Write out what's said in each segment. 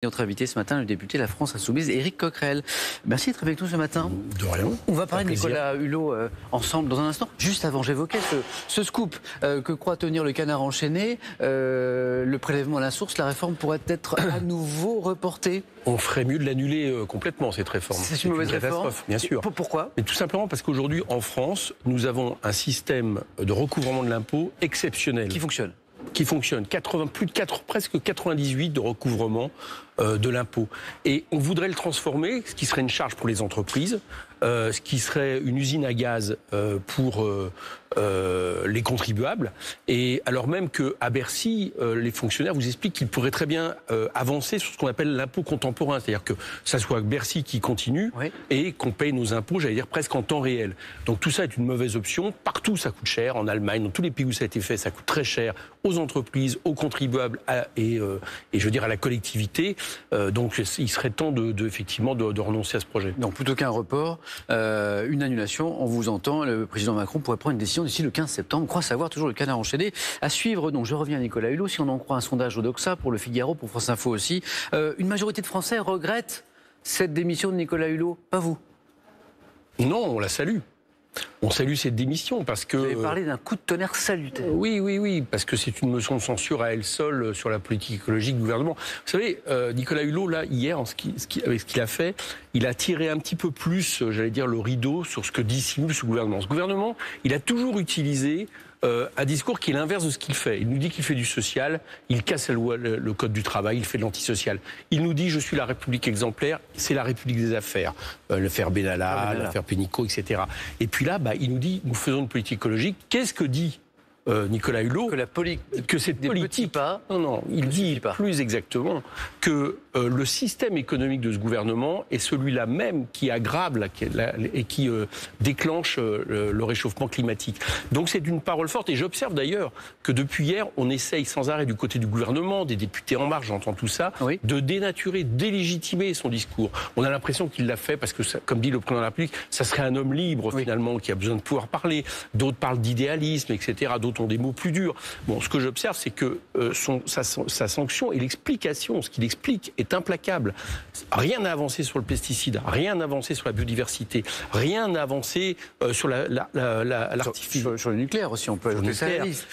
Notre invité ce matin, le député La France Insoumise, Éric Coquerel. Merci d'être avec nous ce matin. De rien. On va parler de Nicolas Hulot ensemble dans un instant. Juste avant, j'évoquais ce scoop que croit tenir le canard enchaîné. Le prélèvement à la source, la réforme pourrait être à nouveau reportée. On ferait mieux de l'annuler complètement, cette réforme. C'est une mauvaise catastrophe, bien sûr. Pourquoi? Mais tout simplement parce qu'aujourd'hui, en France, nous avons un système de recouvrement de l'impôt exceptionnel. Qui fonctionne. Presque 98 de recouvrement de l'impôt. Et on voudrait le transformer, ce qui serait une charge pour les entreprises, ce qui serait une usine à gaz pour les contribuables. Et alors même qu'à Bercy, les fonctionnaires vous expliquent qu'ils pourraient très bien avancer sur ce qu'on appelle l'impôt contemporain. C'est-à-dire que ça soit Bercy qui continue et qu'on paye nos impôts, j'allais dire, presque en temps réel. Donc tout ça est une mauvaise option. Partout, ça coûte cher. En Allemagne, dans tous les pays où ça a été fait, ça coûte très cher aux entreprises, aux contribuables et je veux dire à la collectivité. Donc il serait temps effectivement de renoncer à ce projet. Donc plutôt qu'un report, une annulation, on vous entend, le président Macron pourrait prendre une décision d'ici le 15 septembre. On croit savoir, toujours le canard enchaîné. À suivre, donc je reviens à Nicolas Hulot, si on en croit un sondage au Doxa, pour le Figaro, pour France Info aussi, une majorité de Français regrettent cette démission de Nicolas Hulot, pas vous? Non, on la salue. On salue cette démission parce que... Vous avez parlé d'un coup de tonnerre salutaire. Oui, parce que c'est une motion de censure à elle seule sur la politique écologique du gouvernement. Vous savez, Nicolas Hulot, là, hier, avec ce qu'il a fait, il a tiré un petit peu plus, j'allais dire, le rideau sur ce que dissimule ce gouvernement. Ce gouvernement, il a toujours utilisé un discours qui est l'inverse de ce qu'il fait. Il nous dit qu'il fait du social, il casse le code du travail, il fait de l'antisocial. Il nous dit « je suis la République exemplaire », c'est la République des affaires. L'affaire Benalla, l'affaire Pénicaud, etc. Et puis là, il nous dit « nous faisons une politique écologique ». Qu'est-ce que dit Nicolas Hulot? Que cette politique... Non, il dit plus exactement que le système économique de ce gouvernement est celui-là même qui aggrave et qui déclenche le réchauffement climatique. Donc c'est une parole forte. Et j'observe d'ailleurs que depuis hier, on essaye sans arrêt du côté du gouvernement, des députés En Marche, j'entends tout ça, de dénaturer, délégitimer son discours. On a l'impression qu'il l'a fait parce que, comme dit le président de la République, ça serait un homme libre finalement qui a besoin de pouvoir parler. D'autres parlent d'idéalisme, etc. D'autres ont des mots plus durs. Bon, ce que j'observe, c'est que sa sanction et l'explication, ce qu'il explique, est implacable. Rien n'a avancé sur le pesticide, rien n'a avancé sur la biodiversité, rien n'a avancé sur l'artificiel. Sur le nucléaire aussi, on peut ajouter ça à la liste.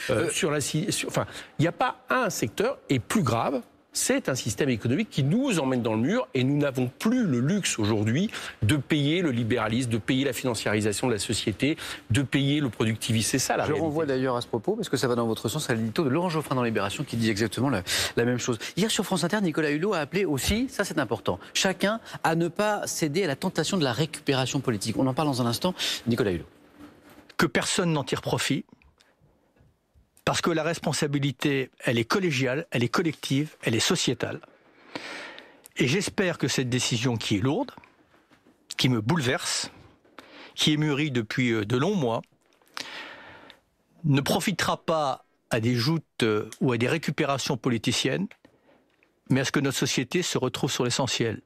Enfin, il n'y a pas un secteur, et plus grave, c'est un système économique qui nous emmène dans le mur et nous n'avons plus le luxe aujourd'hui de payer le libéralisme, de payer la financiarisation de la société, de payer le productivisme. C'est ça la réalité. Je renvoie d'ailleurs à ce propos, parce que ça va dans votre sens, à l'édito de Laurent Geoffrin dans Libération qui dit exactement la même chose. Hier sur France Inter, Nicolas Hulot a appelé aussi, ça c'est important, chacun à ne pas céder à la tentation de la récupération politique. On en parle dans un instant. Nicolas Hulot. Que personne n'en tire profit. Parce que la responsabilité, elle est collégiale, elle est collective, elle est sociétale. Et j'espère que cette décision qui est lourde, qui me bouleverse, qui est mûrie depuis de longs mois, ne profitera pas à des joutes ou à des récupérations politiciennes, mais à ce que notre société se retrouve sur l'essentiel.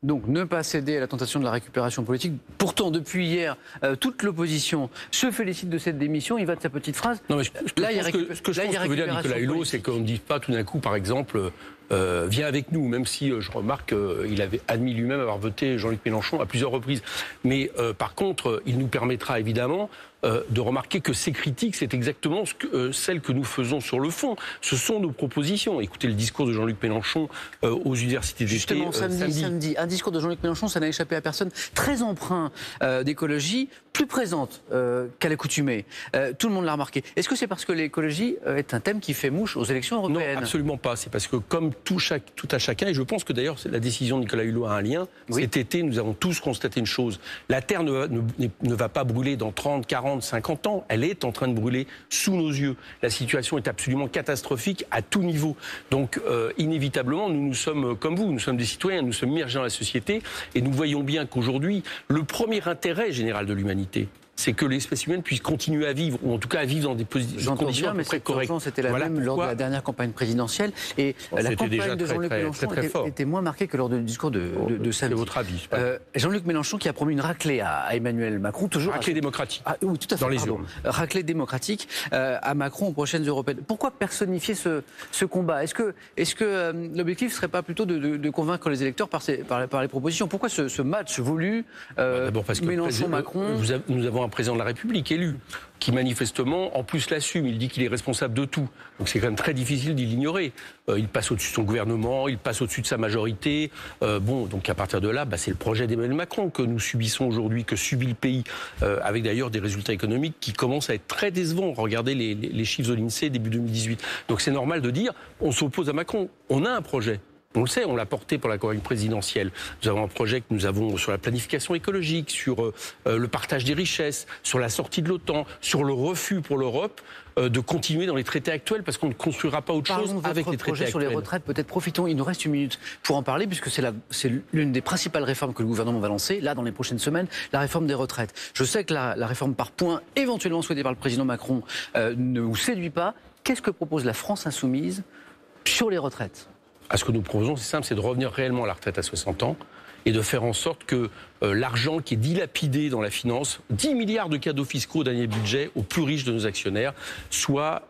Donc ne pas céder à la tentation de la récupération politique. Pourtant, depuis hier, toute l'opposition se félicite de cette démission. Il va de sa petite phrase. Non, mais ce que je pense que veut dire Nicolas Hulot, c'est qu'on ne dit pas tout d'un coup, par exemple, viens avec nous, même si je remarque qu'il avait admis lui-même avoir voté Jean-Luc Mélenchon à plusieurs reprises. Mais par contre, il nous permettra évidemment de remarquer que ces critiques, c'est exactement celles que nous faisons sur le fond. Ce sont nos propositions. Écoutez le discours de Jean-Luc Mélenchon aux universités d'été. Justement, samedi, un discours de Jean-Luc Mélenchon, ça n'a échappé à personne, très empreint d'écologie, plus présente qu'à l'accoutumée. Tout le monde l'a remarqué. Est-ce que c'est parce que l'écologie est un thème qui fait mouche aux élections européennes? Non, absolument pas. C'est parce que comme tout à chacun, et je pense que d'ailleurs la décision de Nicolas Hulot a un lien, cet été, nous avons tous constaté une chose. La Terre ne va pas brûler dans 30, 40, 50 ans, elle est en train de brûler sous nos yeux. La situation est absolument catastrophique à tout niveau. Donc, inévitablement, nous sommes comme vous, nous sommes des citoyens, nous sommes immergés dans la société et nous voyons bien qu'aujourd'hui, le premier intérêt général de l'humanité, c'est que l'espèce humaine puisse continuer à vivre, ou en tout cas à vivre dans des conditions à peu près correctes. C'était la même lors de la dernière campagne présidentielle. Et la campagne de Jean-Luc Mélenchon était moins marquée que lors du discours de samedi. C'est votre avis. Jean-Luc Mélenchon qui a promis une raclée à Emmanuel Macron, toujours raclée démocratique. Oui, tout à fait. Dans les urnes. Raclée démocratique à Macron aux prochaines européennes. Pourquoi personnifier ce combat? Est-ce que l'objectif ne serait pas plutôt de convaincre les électeurs par les propositions? Pourquoi ce match voulu D'abord parce que Mélenchon-Macron? Nous avons un président de la République élu qui manifestement, en plus, l'assume. Il dit qu'il est responsable de tout. Donc c'est quand même très difficile d'y l'ignorer. Il passe au-dessus de son gouvernement, il passe au-dessus de sa majorité. Donc à partir de là, c'est le projet d'Emmanuel Macron que nous subissons aujourd'hui, que subit le pays, avec d'ailleurs des résultats économiques qui commencent à être très décevants. Regardez les chiffres de l'INSEE début 2018. Donc c'est normal de dire, on s'oppose à Macron. On a un projet. On le sait, on l'a porté pour la campagne présidentielle. Nous avons un projet que nous avons sur la planification écologique, sur le partage des richesses, sur la sortie de l'OTAN, sur le refus pour l'Europe de continuer dans les traités actuels, parce qu'on ne construira pas autre chose avec les traités actuels. Sur les retraites, peut-être profitons, il nous reste une minute pour en parler, puisque c'est l'une des principales réformes que le gouvernement va lancer, là, dans les prochaines semaines, la réforme des retraites. Je sais que la réforme par points, éventuellement souhaitée par le président Macron, ne vous séduit pas. Qu'est-ce que propose la France insoumise sur les retraites ? Ce que nous proposons, c'est simple, c'est de revenir réellement à la retraite à 60 ans et de faire en sorte que l'argent qui est dilapidé dans la finance, 10 milliards de cadeaux fiscaux au dernier budget aux plus riches de nos actionnaires,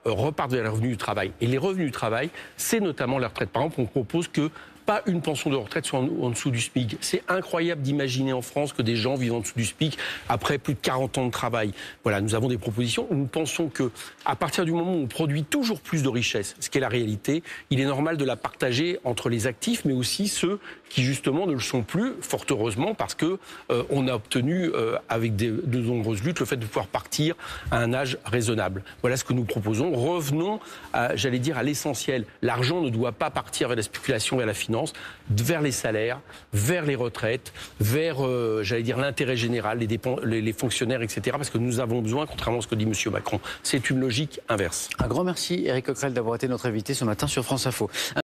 repartent vers les revenus du travail. Et les revenus du travail, c'est notamment la retraite. Par exemple, on propose que pas une pension de retraite soit en dessous du SMIC. C'est incroyable d'imaginer en France que des gens vivent en dessous du SMIC après plus de 40 ans de travail. Voilà, nous avons des propositions. Nous pensons que à partir du moment où on produit toujours plus de richesses, ce qui est la réalité, il est normal de la partager entre les actifs, mais aussi ceux qui justement ne le sont plus, fort heureusement, parce que on a obtenu avec de nombreuses luttes le fait de pouvoir partir à un âge raisonnable. Voilà ce que nous proposons. Revenons, à l'essentiel. L'argent ne doit pas partir vers la spéculation, vers la finance, vers les salaires, vers les retraites, vers, l'intérêt général, les fonctionnaires, etc. Parce que nous avons besoin, contrairement à ce que dit M. Macron, c'est une logique inverse. Un grand merci, Éric Coquerel, d'avoir été notre invité ce matin sur France Info.